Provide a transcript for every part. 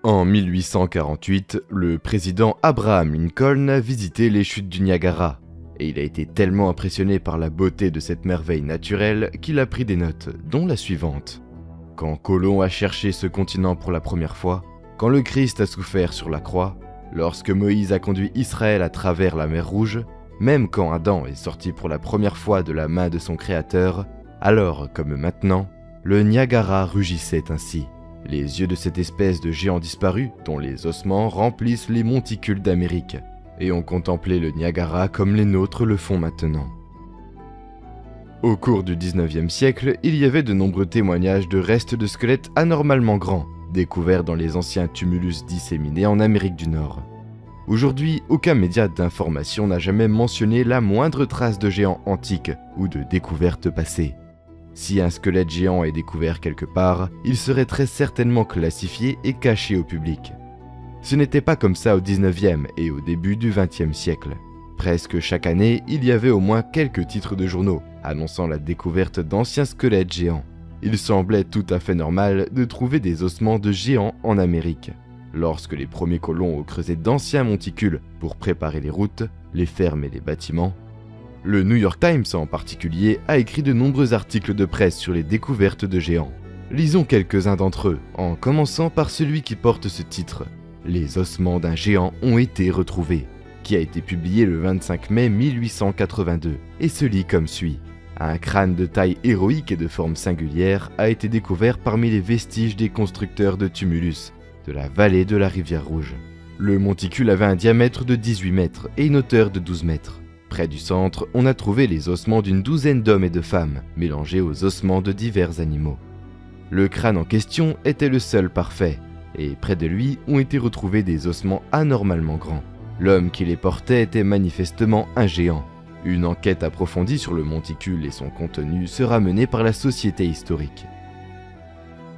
En 1848, le président Abraham Lincoln a visité les chutes du Niagara, et il a été tellement impressionné par la beauté de cette merveille naturelle qu'il a pris des notes, dont la suivante. Quand Colomb a cherché ce continent pour la première fois, quand le Christ a souffert sur la croix, lorsque Moïse a conduit Israël à travers la mer Rouge, même quand Adam est sorti pour la première fois de la main de son Créateur, alors comme maintenant, le Niagara rugissait ainsi. Les yeux de cette espèce de géant disparu, dont les ossements remplissent les monticules d'Amérique, et on contemplait le Niagara comme les nôtres le font maintenant. Au cours du 19e siècle, il y avait de nombreux témoignages de restes de squelettes anormalement grands, découverts dans les anciens tumulus disséminés en Amérique du Nord. Aujourd'hui, aucun média d'information n'a jamais mentionné la moindre trace de géants antiques ou de découvertes passées. Si un squelette géant est découvert quelque part, il serait très certainement classifié et caché au public. Ce n'était pas comme ça au 19e et au début du 20e siècle. Presque chaque année, il y avait au moins quelques titres de journaux annonçant la découverte d'anciens squelettes géants. Il semblait tout à fait normal de trouver des ossements de géants en Amérique. Lorsque les premiers colons ont creusé d'anciens monticules pour préparer les routes, les fermes et les bâtiments, le New York Times en particulier a écrit de nombreux articles de presse sur les découvertes de géants. Lisons quelques-uns d'entre eux, en commençant par celui qui porte ce titre. Les ossements d'un géant ont été retrouvés, qui a été publié le 25 mai 1882, et se lit comme suit. Un crâne de taille héroïque et de forme singulière a été découvert parmi les vestiges des constructeurs de tumulus, de la vallée de la rivière Rouge. Le monticule avait un diamètre de 18 mètres et une hauteur de 12 mètres. Près du centre, on a trouvé les ossements d'une douzaine d'hommes et de femmes, mélangés aux ossements de divers animaux. Le crâne en question était le seul parfait, et près de lui ont été retrouvés des ossements anormalement grands. L'homme qui les portait était manifestement un géant. Une enquête approfondie sur le monticule et son contenu sera menée par la Société historique.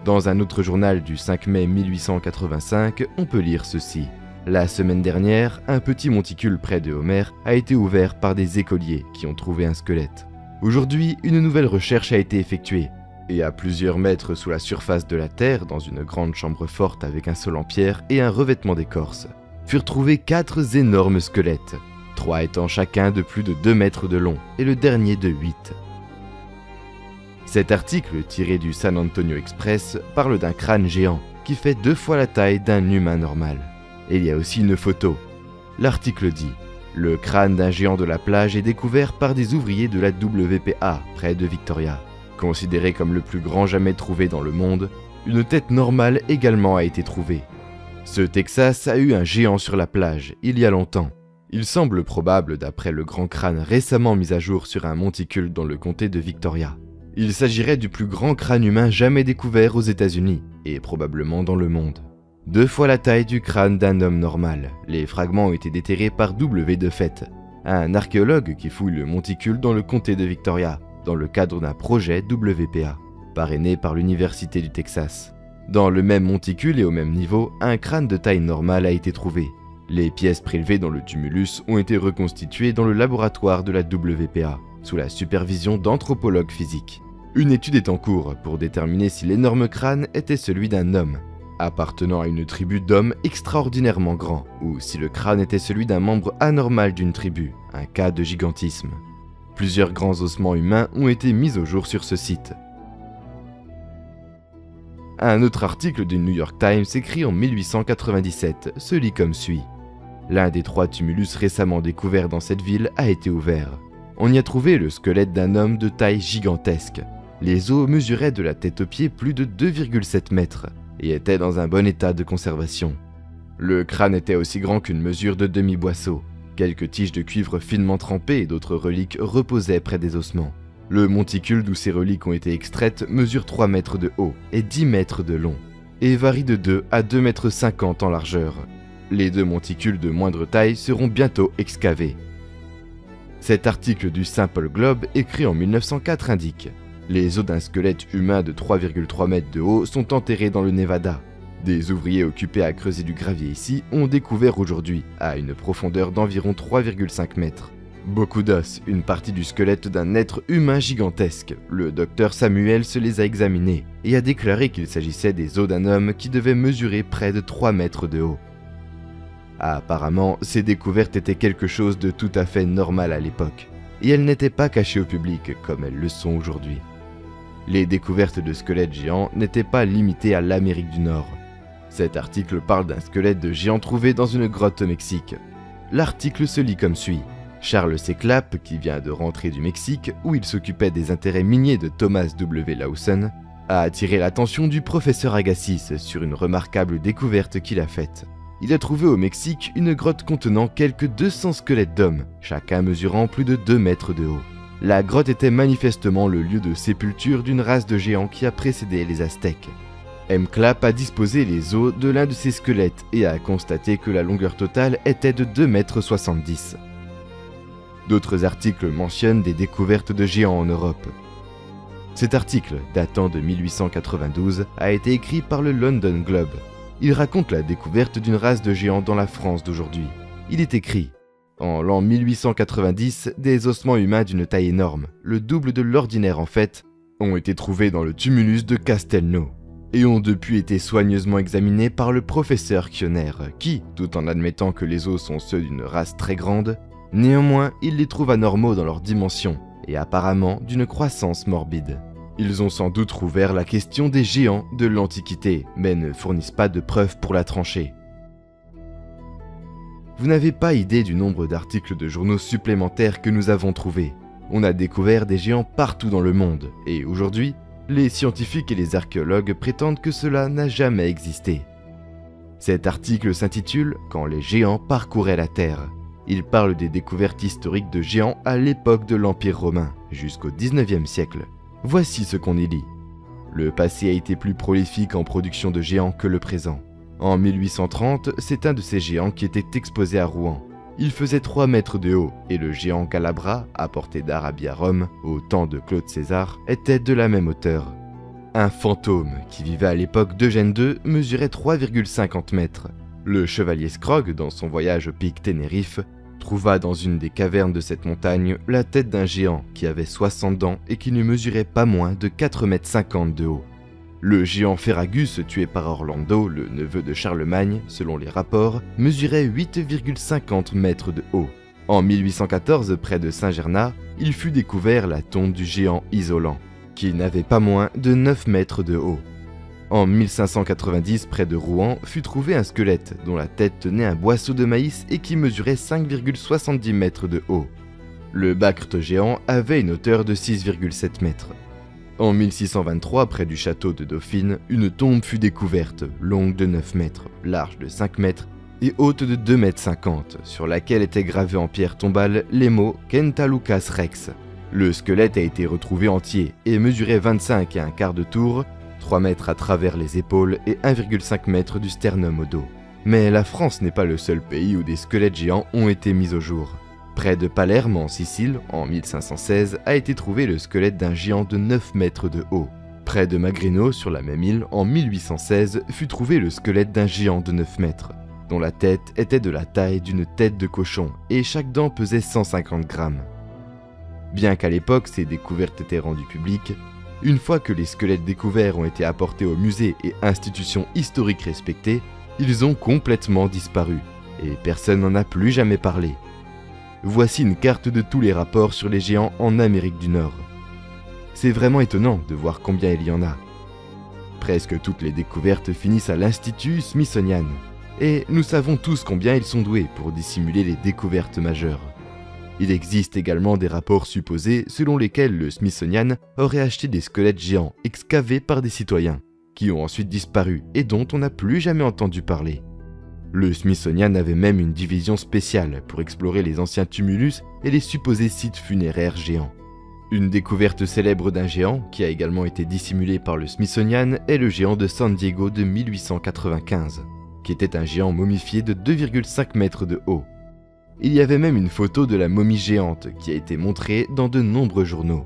Dans un autre journal du 5 mai 1885, on peut lire ceci. La semaine dernière, un petit monticule près de Homer a été ouvert par des écoliers qui ont trouvé un squelette. Aujourd'hui, une nouvelle recherche a été effectuée, et à plusieurs mètres sous la surface de la Terre, dans une grande chambre forte avec un sol en pierre et un revêtement d'écorce, furent trouvés 4 énormes squelettes, 3 étant chacun de plus de 2 mètres de long, et le dernier de 8. Cet article, tiré du San Antonio Express, parle d'un crâne géant qui fait 2 fois la taille d'un humain normal. Et il y a aussi une photo. L'article dit « Le crâne d'un géant de la plage est découvert par des ouvriers de la WPA, près de Victoria. Considéré comme le plus grand jamais trouvé dans le monde, une tête normale également a été trouvée. Ce Texas a eu un géant sur la plage, il y a longtemps. Il semble probable d'après le grand crâne récemment mis à jour sur un monticule dans le comté de Victoria. Il s'agirait du plus grand crâne humain jamais découvert aux États-Unis, et probablement dans le monde. 2 fois la taille du crâne d'un homme normal, les fragments ont été déterrés par W. Defett, un archéologue qui fouille le monticule dans le comté de Victoria, dans le cadre d'un projet WPA, parrainé par l'Université du Texas. Dans le même monticule et au même niveau, un crâne de taille normale a été trouvé. Les pièces prélevées dans le tumulus ont été reconstituées dans le laboratoire de la WPA, sous la supervision d'anthropologues physiques. Une étude est en cours pour déterminer si l'énorme crâne était celui d'un homme, appartenant à une tribu d'hommes extraordinairement grands, ou si le crâne était celui d'un membre anormal d'une tribu, un cas de gigantisme. Plusieurs grands ossements humains ont été mis au jour sur ce site. Un autre article du New York Times écrit en 1897 se lit comme suit. L'un des 3 tumulus récemment découverts dans cette ville a été ouvert. On y a trouvé le squelette d'un homme de taille gigantesque. Les os mesuraient de la tête aux pieds plus de 2,7 mètres et étaient dans un bon état de conservation. Le crâne était aussi grand qu'une mesure de demi-boisseau. Quelques tiges de cuivre finement trempées et d'autres reliques reposaient près des ossements. Le monticule d'où ces reliques ont été extraites mesure 3 mètres de haut et 10 mètres de long, et varie de 2 à 2,50 mètres en largeur. Les 2 monticules de moindre taille seront bientôt excavés. Cet article du Simple Globe, écrit en 1904, indique « Les os d'un squelette humain de 3,3 mètres de haut sont enterrés dans le Nevada. Des ouvriers occupés à creuser du gravier ici ont découvert aujourd'hui, à une profondeur d'environ 3,5 mètres, Beaucoup d'os, une partie du squelette d'un être humain gigantesque. Le docteur Samuel se les a examinés et a déclaré qu'il s'agissait des os d'un homme qui devait mesurer près de 3 mètres de haut. Apparemment, ces découvertes étaient quelque chose de tout à fait normal à l'époque, et elles n'étaient pas cachées au public comme elles le sont aujourd'hui. Les découvertes de squelettes géants n'étaient pas limitées à l'Amérique du Nord. Cet article parle d'un squelette de géant trouvé dans une grotte au Mexique. L'article se lit comme suit. Charles C. Clapp, qui vient de rentrer du Mexique, où il s'occupait des intérêts miniers de Thomas W. Lawson, a attiré l'attention du professeur Agassiz sur une remarquable découverte qu'il a faite. Il a trouvé au Mexique une grotte contenant quelques 200 squelettes d'hommes, chacun mesurant plus de 2 mètres de haut. La grotte était manifestement le lieu de sépulture d'une race de géants qui a précédé les Aztèques. M. Clapp a disposé les os de l'un de ces squelettes et a constaté que la longueur totale était de 2,70 m. D'autres articles mentionnent des découvertes de géants en Europe. Cet article, datant de 1892, a été écrit par le London Globe. Il raconte la découverte d'une race de géants dans la France d'aujourd'hui. Il est écrit « En l'an 1890, des ossements humains d'une taille énorme, le double de l'ordinaire en fait, ont été trouvés dans le tumulus de Castelnau et ont depuis été soigneusement examinés par le professeur Kionner qui, tout en admettant que les os sont ceux d'une race très grande, néanmoins il les trouve anormaux dans leurs dimensions et apparemment d'une croissance morbide. Ils ont sans doute rouvert la question des géants de l'Antiquité, mais ne fournissent pas de preuves pour la trancher. Vous n'avez pas idée du nombre d'articles de journaux supplémentaires que nous avons trouvés. On a découvert des géants partout dans le monde, et aujourd'hui, les scientifiques et les archéologues prétendent que cela n'a jamais existé. Cet article s'intitule « Quand les géants parcouraient la Terre ». Il parle des découvertes historiques de géants à l'époque de l'Empire romain, jusqu'au XIXe siècle. Voici ce qu'on y lit. Le passé a été plus prolifique en production de géants que le présent. En 1830, c'est un de ces géants qui était exposé à Rouen. Il faisait 3 mètres de haut et le géant Calabra, apporté d'Arabie à Rome, au temps de Claude César, était de la même hauteur. Un fantôme, qui vivait à l'époque d'Eugène II, mesurait 3,50 mètres. Le chevalier Scrogg, dans son voyage au pic Ténérife, trouva dans une des cavernes de cette montagne la tête d'un géant qui avait 60 dents et qui ne mesurait pas moins de 4,50 m de haut. Le géant Ferragus, tué par Orlando, le neveu de Charlemagne, selon les rapports, mesurait 8,50 mètres de haut. En 1814, près de Saint-Gernat, il fut découvert la tombe du géant Isolant, qui n'avait pas moins de 9 mètres de haut. En 1590, près de Rouen, fut trouvé un squelette dont la tête tenait un boisseau de maïs et qui mesurait 5,70 mètres de haut. Le Bactre géant avait une hauteur de 6,7 mètres. En 1623, près du château de Dauphine, une tombe fut découverte, longue de 9 mètres, large de 5 mètres et haute de 2,50 mètres, sur laquelle étaient gravés en pierre tombale les mots « Kenta Lucas Rex ». Le squelette a été retrouvé entier et mesurait 25 et un quart de tour, 3 mètres à travers les épaules et 1,5 mètre du sternum au dos. Mais la France n'est pas le seul pays où des squelettes géants ont été mis au jour. Près de Palerme, en Sicile, en 1516, a été trouvé le squelette d'un géant de 9 mètres de haut. Près de Magreno, sur la même île, en 1816, fut trouvé le squelette d'un géant de 9 mètres, dont la tête était de la taille d'une tête de cochon et chaque dent pesait 150 grammes. Bien qu'à l'époque ces découvertes étaient rendues publiques, une fois que les squelettes découverts ont été apportés aux musées et institutions historiques respectées, ils ont complètement disparu, et personne n'en a plus jamais parlé. Voici une carte de tous les rapports sur les géants en Amérique du Nord. C'est vraiment étonnant de voir combien il y en a. Presque toutes les découvertes finissent à l'Institut Smithsonian, et nous savons tous combien ils sont doués pour dissimuler les découvertes majeures. Il existe également des rapports supposés selon lesquels le Smithsonian aurait acheté des squelettes géants excavés par des citoyens, qui ont ensuite disparu et dont on n'a plus jamais entendu parler. Le Smithsonian avait même une division spéciale pour explorer les anciens tumulus et les supposés sites funéraires géants. Une découverte célèbre d'un géant, qui a également été dissimulée par le Smithsonian, est le géant de San Diego de 1895, qui était un géant momifié de 2,5 mètres de haut. Il y avait même une photo de la momie géante qui a été montrée dans de nombreux journaux.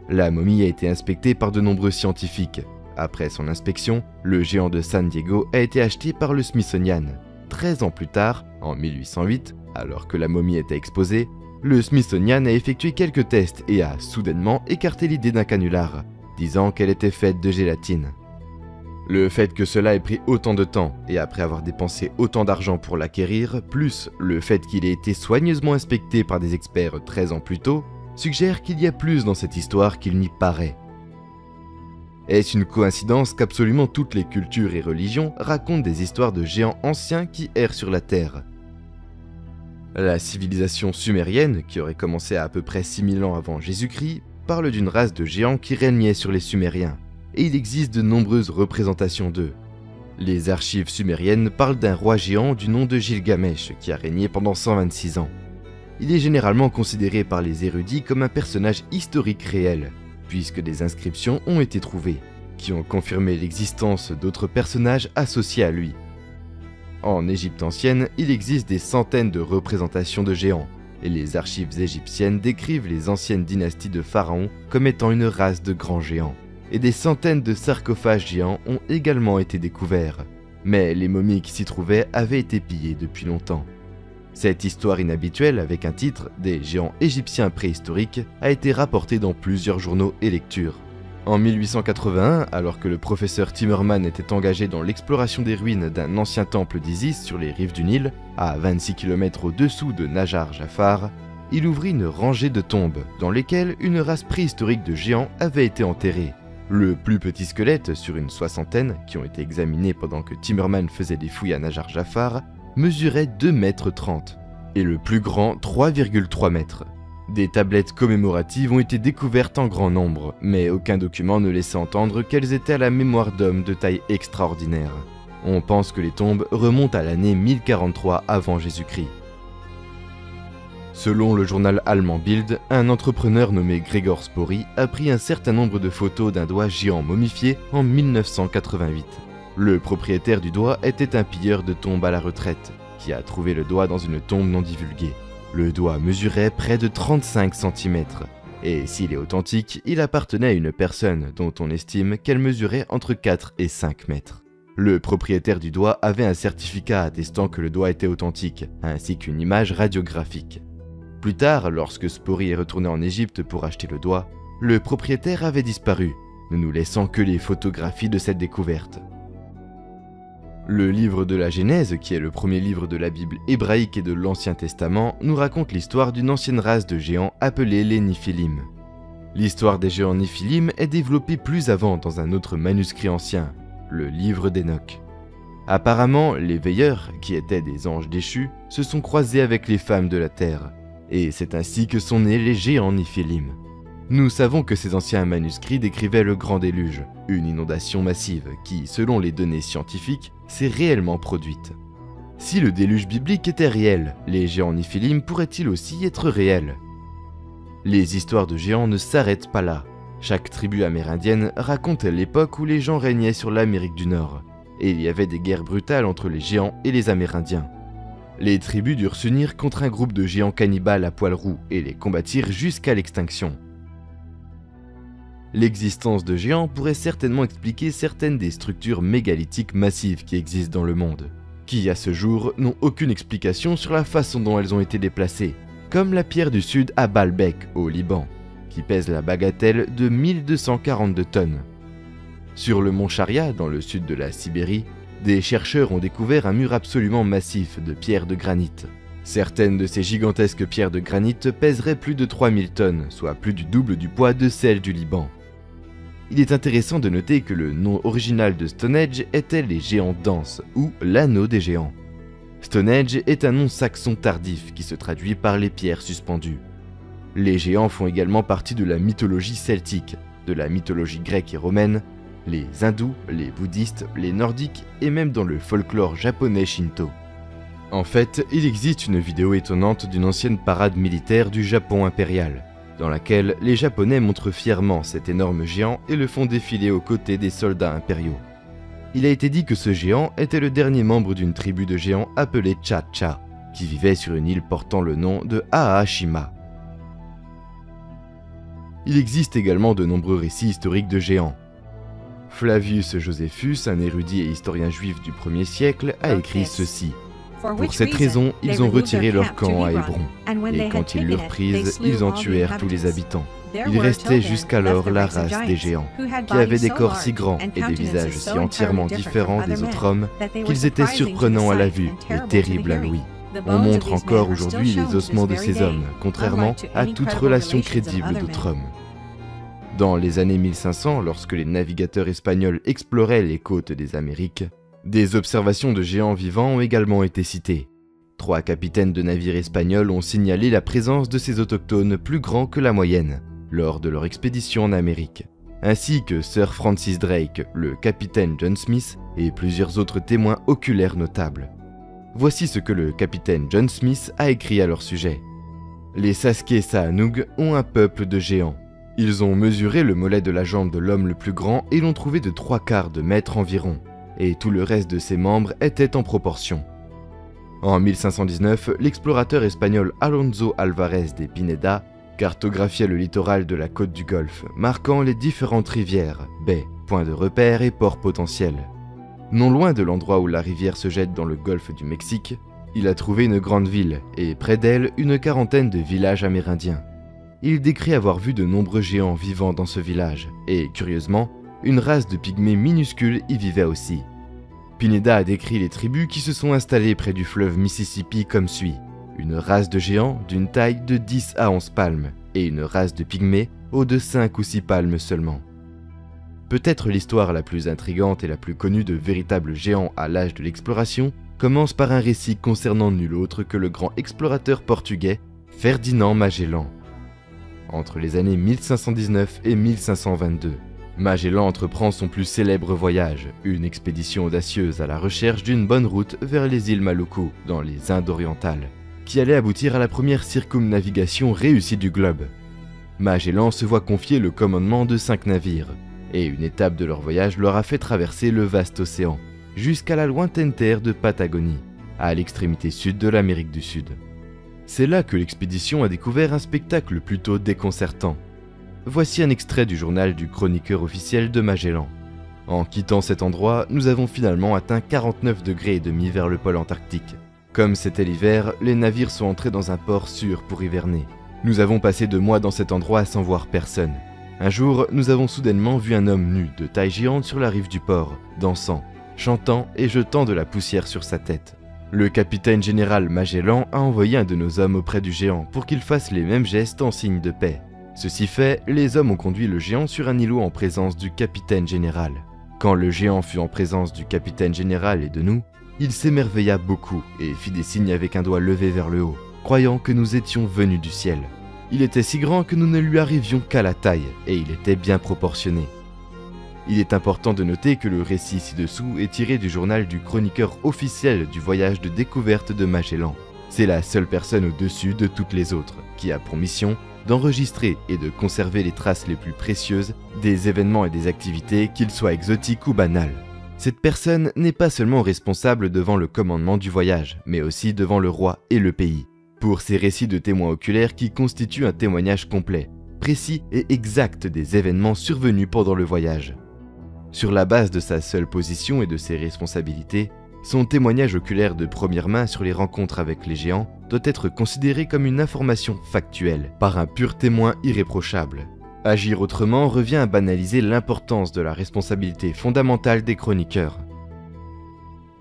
La momie a été inspectée par de nombreux scientifiques. Après son inspection, le géant de San Diego a été acheté par le Smithsonian. 13 ans plus tard, en 1808, alors que la momie était exposée, le Smithsonian a effectué quelques tests et a soudainement écarté l'idée d'un canular, disant qu'elle était faite de gélatine. Le fait que cela ait pris autant de temps, et après avoir dépensé autant d'argent pour l'acquérir, plus le fait qu'il ait été soigneusement inspecté par des experts 13 ans plus tôt, suggère qu'il y a plus dans cette histoire qu'il n'y paraît. Est-ce une coïncidence qu'absolument toutes les cultures et religions racontent des histoires de géants anciens qui errent sur la Terre? La civilisation sumérienne, qui aurait commencé à peu près 6000 ans avant Jésus-Christ, parle d'une race de géants qui régnait sur les Sumériens, et il existe de nombreuses représentations d'eux. Les archives sumériennes parlent d'un roi géant du nom de Gilgamesh qui a régné pendant 126 ans. Il est généralement considéré par les érudits comme un personnage historique réel, puisque des inscriptions ont été trouvées, qui ont confirmé l'existence d'autres personnages associés à lui. En Égypte ancienne, il existe des centaines de représentations de géants, et les archives égyptiennes décrivent les anciennes dynasties de pharaons comme étant une race de grands géants. Et des centaines de sarcophages géants ont également été découverts, mais les momies qui s'y trouvaient avaient été pillées depuis longtemps. Cette histoire inhabituelle, avec un titre « Des géants égyptiens préhistoriques », a été rapportée dans plusieurs journaux et lectures. En 1881, alors que le professeur Timmerman était engagé dans l'exploration des ruines d'un ancien temple d'Isis sur les rives du Nil, à 26 km au-dessous de Najar Jafar, il ouvrit une rangée de tombes dans lesquelles une race préhistorique de géants avait été enterrée. Le plus petit squelette, sur une soixantaine, qui ont été examinés pendant que Timmerman faisait des fouilles à Najar Jafar, mesurait 2,30 m, et le plus grand 3,3 m. Des tablettes commémoratives ont été découvertes en grand nombre, mais aucun document ne laissait entendre qu'elles étaient à la mémoire d'hommes de taille extraordinaire. On pense que les tombes remontent à l'année 1043 avant Jésus-Christ. Selon le journal allemand Bild, un entrepreneur nommé Gregor Spory a pris un certain nombre de photos d'un doigt géant momifié en 1988. Le propriétaire du doigt était un pilleur de tombes à la retraite, qui a trouvé le doigt dans une tombe non divulguée. Le doigt mesurait près de 35 cm, et s'il est authentique, il appartenait à une personne dont on estime qu'elle mesurait entre 4 et 5 mètres. Le propriétaire du doigt avait un certificat attestant que le doigt était authentique, ainsi qu'une image radiographique. Plus tard, lorsque Spory est retourné en Égypte pour acheter le doigt, le propriétaire avait disparu, ne nous laissant que les photographies de cette découverte. Le livre de la Genèse, qui est le premier livre de la Bible hébraïque et de l'Ancien Testament, nous raconte l'histoire d'une ancienne race de géants appelée les Néphilim. L'histoire des géants Néphilim est développée plus avant dans un autre manuscrit ancien, le livre d'Enoch. Apparemment, les veilleurs, qui étaient des anges déchus, se sont croisés avec les femmes de la terre, et c'est ainsi que sont nés les géants Néphilim. Nous savons que ces anciens manuscrits décrivaient le grand déluge, une inondation massive qui, selon les données scientifiques, s'est réellement produite. Si le déluge biblique était réel, les géants Néphilim pourraient-ils aussi être réels? Les histoires de géants ne s'arrêtent pas là. Chaque tribu amérindienne raconte l'époque où les gens régnaient sur l'Amérique du Nord, et il y avait des guerres brutales entre les géants et les Amérindiens. Les tribus durent s'unir contre un groupe de géants cannibales à poils roux et les combattir jusqu'à l'extinction. L'existence de géants pourrait certainement expliquer certaines des structures mégalithiques massives qui existent dans le monde, qui à ce jour n'ont aucune explication sur la façon dont elles ont été déplacées, comme la pierre du sud à Baalbek au Liban, qui pèse la bagatelle de 1242 tonnes. Sur le mont Sharia, dans le sud de la Sibérie, des chercheurs ont découvert un mur absolument massif de pierres de granit. Certaines de ces gigantesques pierres de granit pèseraient plus de 3000 tonnes, soit plus du double du poids de celles du Liban. Il est intéressant de noter que le nom original de Stonehenge était les géants denses, ou l'anneau des géants. Stonehenge est un nom saxon tardif qui se traduit par les pierres suspendues. Les géants font également partie de la mythologie celtique, de la mythologie grecque et romaine, les hindous, les bouddhistes, les nordiques et même dans le folklore japonais shinto. En fait, il existe une vidéo étonnante d'une ancienne parade militaire du Japon impérial, dans laquelle les Japonais montrent fièrement cet énorme géant et le font défiler aux côtés des soldats impériaux. Il a été dit que ce géant était le dernier membre d'une tribu de géants appelée Cha-Cha, qui vivait sur une île portant le nom de Aashima. Il existe également de nombreux récits historiques de géants. Flavius Josephus, un érudit et historien juif du 1er siècle, a écrit ceci. Pour cette raison, ils ont retiré leur camp à Hébron, et quand ils l'eurent prise, ils en tuèrent tous les habitants. Il restait jusqu'alors la race des géants, qui avaient des corps si grands et des visages si entièrement différents des autres hommes qu'ils étaient surprenants à la vue et terribles à l'ouïe. On montre encore aujourd'hui les ossements de ces hommes, contrairement à toute relation crédible d'autres hommes. Dans les années 1500, lorsque les navigateurs espagnols exploraient les côtes des Amériques, des observations de géants vivants ont également été citées. 3 capitaines de navires espagnols ont signalé la présence de ces autochtones plus grands que la moyenne, lors de leur expédition en Amérique, ainsi que Sir Francis Drake, le capitaine John Smith et plusieurs autres témoins oculaires notables. Voici ce que le capitaine John Smith a écrit à leur sujet. Les Saskey-Saanug ont un peuple de géants. Ils ont mesuré le mollet de la jambe de l'homme le plus grand et l'ont trouvé de 3/4 de mètre environ, et tout le reste de ses membres était en proportion. En 1519, l'explorateur espagnol Alonso Alvarez de Pineda cartographia le littoral de la côte du Golfe, marquant les différentes rivières, baies, points de repère et ports potentiels. Non loin de l'endroit où la rivière se jette dans le golfe du Mexique, il a trouvé une grande ville et près d'elle une quarantaine de villages amérindiens. Il décrit avoir vu de nombreux géants vivant dans ce village et, curieusement, une race de pygmées minuscules y vivait aussi. Pineda a décrit les tribus qui se sont installées près du fleuve Mississippi comme suit. Une race de géants d'une taille de 10 à 11 palmes et une race de pygmées haut de 5 ou 6 palmes seulement. Peut-être l'histoire la plus intrigante et la plus connue de véritables géants à l'âge de l'exploration commence par un récit concernant nul autre que le grand explorateur portugais Ferdinand Magellan. Entre les années 1519 et 1522, Magellan entreprend son plus célèbre voyage, une expédition audacieuse à la recherche d'une bonne route vers les îles Maluku, dans les Indes orientales, qui allait aboutir à la première circumnavigation réussie du globe. Magellan se voit confier le commandement de 5 navires, et une étape de leur voyage leur a fait traverser le vaste océan, jusqu'à la lointaine terre de Patagonie, à l'extrémité sud de l'Amérique du Sud. C'est là que l'expédition a découvert un spectacle plutôt déconcertant. Voici un extrait du journal du chroniqueur officiel de Magellan. En quittant cet endroit, nous avons finalement atteint 49,5 degrés vers le pôle Antarctique. Comme c'était l'hiver, les navires sont entrés dans un port sûr pour hiverner. Nous avons passé 2 mois dans cet endroit sans voir personne. Un jour, nous avons soudainement vu un homme nu de taille géante sur la rive du port, dansant, chantant et jetant de la poussière sur sa tête. Le capitaine général Magellan a envoyé un de nos hommes auprès du géant pour qu'il fasse les mêmes gestes en signe de paix. Ceci fait, les hommes ont conduit le géant sur un îlot en présence du capitaine général. Quand le géant fut en présence du capitaine général et de nous, il s'émerveilla beaucoup et fit des signes avec un doigt levé vers le haut, croyant que nous étions venus du ciel. Il était si grand que nous ne lui arrivions qu'à la taille, et il était bien proportionné. Il est important de noter que le récit ci-dessous est tiré du journal du chroniqueur officiel du voyage de découverte de Magellan. C'est la seule personne au-dessus de toutes les autres, qui a pour mission d'enregistrer et de conserver les traces les plus précieuses des événements et des activités, qu'ils soient exotiques ou banals. Cette personne n'est pas seulement responsable devant le commandement du voyage, mais aussi devant le roi et le pays, pour ces récits de témoins oculaires qui constituent un témoignage complet, précis et exact des événements survenus pendant le voyage. Sur la base de sa seule position et de ses responsabilités, son témoignage oculaire de première main sur les rencontres avec les géants doit être considéré comme une information factuelle, par un pur témoin irréprochable. Agir autrement revient à banaliser l'importance de la responsabilité fondamentale des chroniqueurs.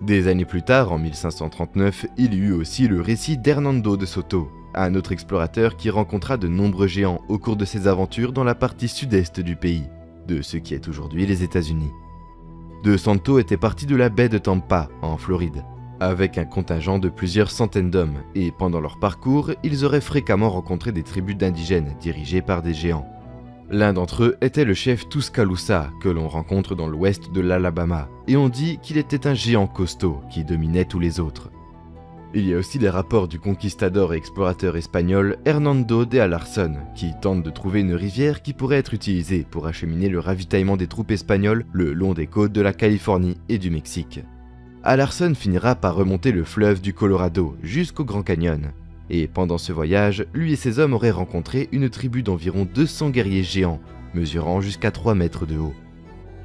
Des années plus tard, en 1539, il y eut aussi le récit d'Hernando de Soto, un autre explorateur qui rencontra de nombreux géants au cours de ses aventures dans la partie sud-est du pays, de ce qui est aujourd'hui les États-Unis. De Santo était parti de la baie de Tampa, en Floride, avec un contingent de plusieurs centaines d'hommes, et pendant leur parcours, ils auraient fréquemment rencontré des tribus d'indigènes dirigées par des géants. L'un d'entre eux était le chef Tuscaloosa, que l'on rencontre dans l'ouest de l'Alabama, et on dit qu'il était un géant costaud qui dominait tous les autres. Il y a aussi les rapports du conquistador et explorateur espagnol Hernando de Alarcón, qui tente de trouver une rivière qui pourrait être utilisée pour acheminer le ravitaillement des troupes espagnoles le long des côtes de la Californie et du Mexique. Alarcón finira par remonter le fleuve du Colorado jusqu'au Grand Canyon, et pendant ce voyage, lui et ses hommes auraient rencontré une tribu d'environ 200 guerriers géants, mesurant jusqu'à 3 mètres de haut.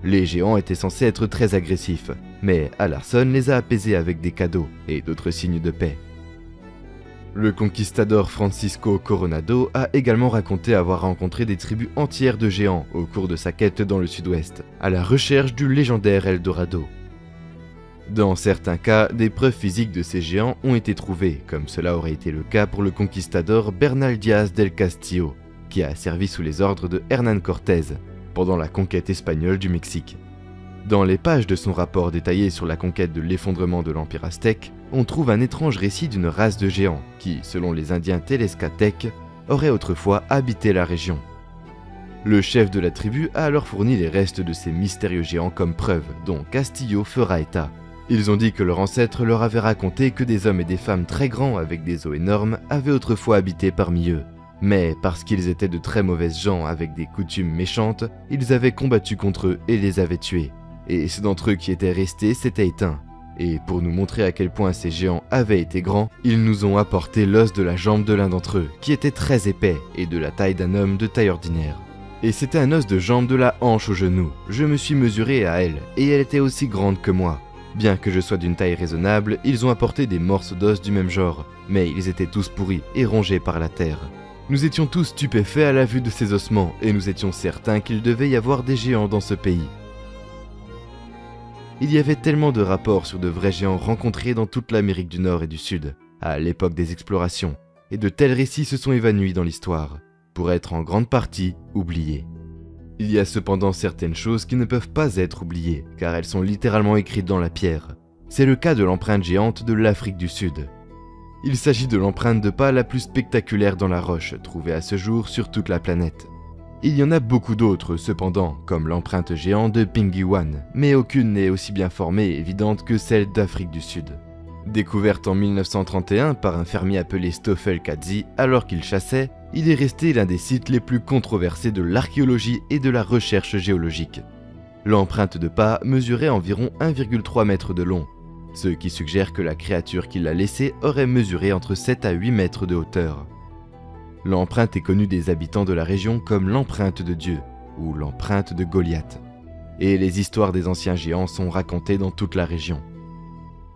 Les géants étaient censés être très agressifs, mais Alarson les a apaisés avec des cadeaux et d'autres signes de paix. Le conquistador Francisco Coronado a également raconté avoir rencontré des tribus entières de géants au cours de sa quête dans le sud-ouest, à la recherche du légendaire Eldorado. Dans certains cas, des preuves physiques de ces géants ont été trouvées, comme cela aurait été le cas pour le conquistador Bernal Díaz del Castillo, qui a servi sous les ordres de Hernán Cortés pendant la conquête espagnole du Mexique. Dans les pages de son rapport détaillé sur la conquête de l'effondrement de l'Empire aztèque, on trouve un étrange récit d'une race de géants qui, selon les Indiens Telescatèques, aurait autrefois habité la région. Le chef de la tribu a alors fourni les restes de ces mystérieux géants comme preuve, dont Castillo fera état. Ils ont dit que leur ancêtre leur avait raconté que des hommes et des femmes très grands avec des os énormes avaient autrefois habité parmi eux. Mais parce qu'ils étaient de très mauvaises gens avec des coutumes méchantes, ils avaient combattu contre eux et les avaient tués. Et ceux d'entre eux qui étaient restés s'étaient éteints. Et pour nous montrer à quel point ces géants avaient été grands, ils nous ont apporté l'os de la jambe de l'un d'entre eux, qui était très épais et de la taille d'un homme de taille ordinaire. Et c'était un os de jambe de la hanche au genou. Je me suis mesuré à elle, et elle était aussi grande que moi. Bien que je sois d'une taille raisonnable, ils ont apporté des morceaux d'os du même genre, mais ils étaient tous pourris et rongés par la terre. Nous étions tous stupéfaits à la vue de ces ossements, et nous étions certains qu'il devait y avoir des géants dans ce pays. Il y avait tellement de rapports sur de vrais géants rencontrés dans toute l'Amérique du Nord et du Sud, à l'époque des explorations, et de tels récits se sont évanouis dans l'histoire, pour être en grande partie oubliés. Il y a cependant certaines choses qui ne peuvent pas être oubliées, car elles sont littéralement écrites dans la pierre. C'est le cas de l'empreinte géante de l'Afrique du Sud. Il s'agit de l'empreinte de pas la plus spectaculaire dans la roche, trouvée à ce jour sur toute la planète. Il y en a beaucoup d'autres cependant, comme l'empreinte géante de Pingiwan, mais aucune n'est aussi bien formée et évidente que celle d'Afrique du Sud. Découverte en 1931 par un fermier appelé Stoffel Kadzi alors qu'il chassait, il est resté l'un des sites les plus controversés de l'archéologie et de la recherche géologique. L'empreinte de pas mesurait environ 1,3 mètre de long, ce qui suggère que la créature qui l'a laissée aurait mesuré entre 7 à 8 mètres de hauteur. L'empreinte est connue des habitants de la région comme l'empreinte de Dieu, ou l'empreinte de Goliath. Et les histoires des anciens géants sont racontées dans toute la région.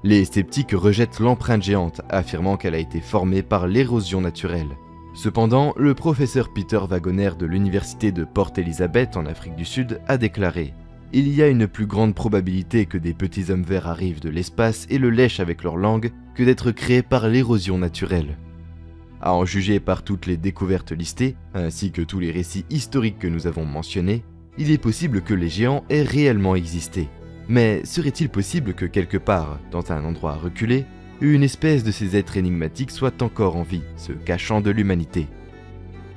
Les sceptiques rejettent l'empreinte géante, affirmant qu'elle a été formée par l'érosion naturelle. Cependant, le professeur Peter Wagoner de l'université de Port Elizabeth en Afrique du Sud a déclaré « Il y a une plus grande probabilité que des petits hommes verts arrivent de l'espace et le lèchent avec leur langue que d'être créés par l'érosion naturelle. » À en juger par toutes les découvertes listées, ainsi que tous les récits historiques que nous avons mentionnés, il est possible que les géants aient réellement existé. Mais serait-il possible que quelque part, dans un endroit reculé, une espèce de ces êtres énigmatiques soit encore en vie, se cachant de l'humanité?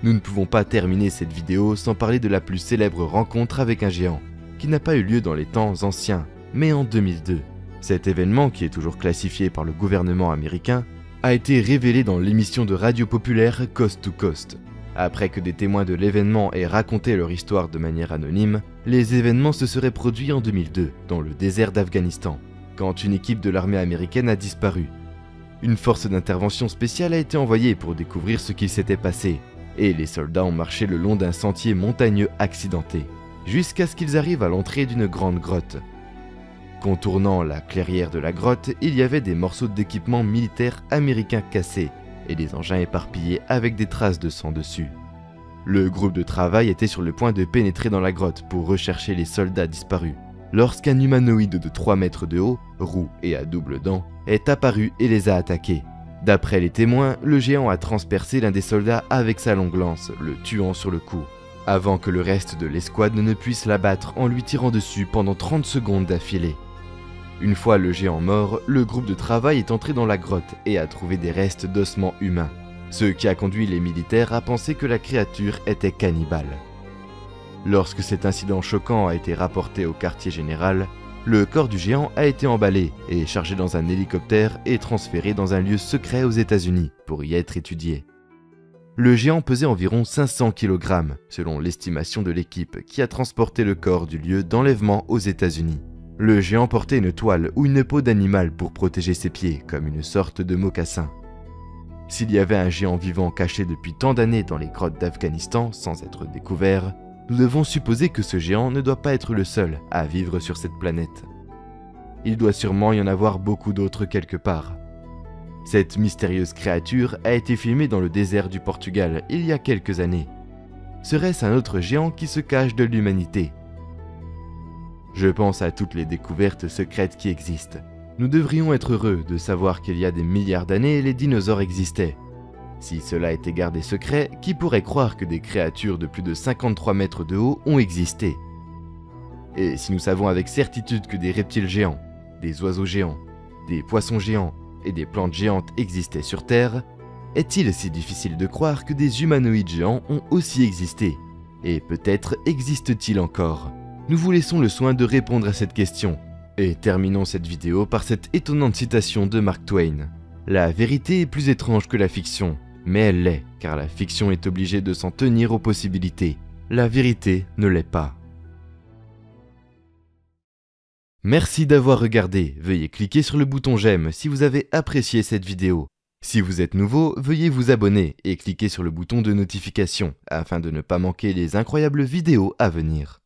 Nous ne pouvons pas terminer cette vidéo sans parler de la plus célèbre rencontre avec un géant, qui n'a pas eu lieu dans les temps anciens, mais en 2002. Cet événement, qui est toujours classifié par le gouvernement américain, a été révélé dans l'émission de radio populaire Coast to Coast. Après que des témoins de l'événement aient raconté leur histoire de manière anonyme, les événements se seraient produits en 2002, dans le désert d'Afghanistan, quand une équipe de l'armée américaine a disparu. Une force d'intervention spéciale a été envoyée pour découvrir ce qui s'était passé, et les soldats ont marché le long d'un sentier montagneux accidenté, jusqu'à ce qu'ils arrivent à l'entrée d'une grande grotte. Contournant la clairière de la grotte, il y avait des morceaux d'équipement militaire américain cassés et des engins éparpillés avec des traces de sang dessus. Le groupe de travail était sur le point de pénétrer dans la grotte pour rechercher les soldats disparus, lorsqu'un humanoïde de 3 mètres de haut, roux et à double dent, est apparu et les a attaqués. D'après les témoins, le géant a transpercé l'un des soldats avec sa longue lance, le tuant sur le coup, avant que le reste de l'escouade ne puisse l'abattre en lui tirant dessus pendant 30 secondes d'affilée. Une fois le géant mort, le groupe de travail est entré dans la grotte et a trouvé des restes d'ossements humains, ce qui a conduit les militaires à penser que la créature était cannibale. Lorsque cet incident choquant a été rapporté au quartier général, le corps du géant a été emballé et chargé dans un hélicoptère et transféré dans un lieu secret aux États-Unis pour y être étudié. Le géant pesait environ 500 kg, selon l'estimation de l'équipe qui a transporté le corps du lieu d'enlèvement aux États-Unis. Le géant portait une toile ou une peau d'animal pour protéger ses pieds, comme une sorte de mocassin. S'il y avait un géant vivant caché depuis tant d'années dans les grottes d'Afghanistan sans être découvert, nous devons supposer que ce géant ne doit pas être le seul à vivre sur cette planète. Il doit sûrement y en avoir beaucoup d'autres quelque part. Cette mystérieuse créature a été filmée dans le désert du Portugal il y a quelques années. Serait-ce un autre géant qui se cache de l'humanité? Je pense à toutes les découvertes secrètes qui existent. Nous devrions être heureux de savoir qu'il y a des milliards d'années, les dinosaures existaient. Si cela était gardé secret, qui pourrait croire que des créatures de plus de 53 mètres de haut ont existé? Et si nous savons avec certitude que des reptiles géants, des oiseaux géants, des poissons géants et des plantes géantes existaient sur Terre, est-il si difficile de croire que des humanoïdes géants ont aussi existé? Et peut-être existe-t-il encore? Nous vous laissons le soin de répondre à cette question. Et terminons cette vidéo par cette étonnante citation de Mark Twain. La vérité est plus étrange que la fiction, mais elle l'est, car la fiction est obligée de s'en tenir aux possibilités. La vérité ne l'est pas. Merci d'avoir regardé, veuillez cliquer sur le bouton j'aime si vous avez apprécié cette vidéo. Si vous êtes nouveau, veuillez vous abonner et cliquer sur le bouton de notification afin de ne pas manquer les incroyables vidéos à venir.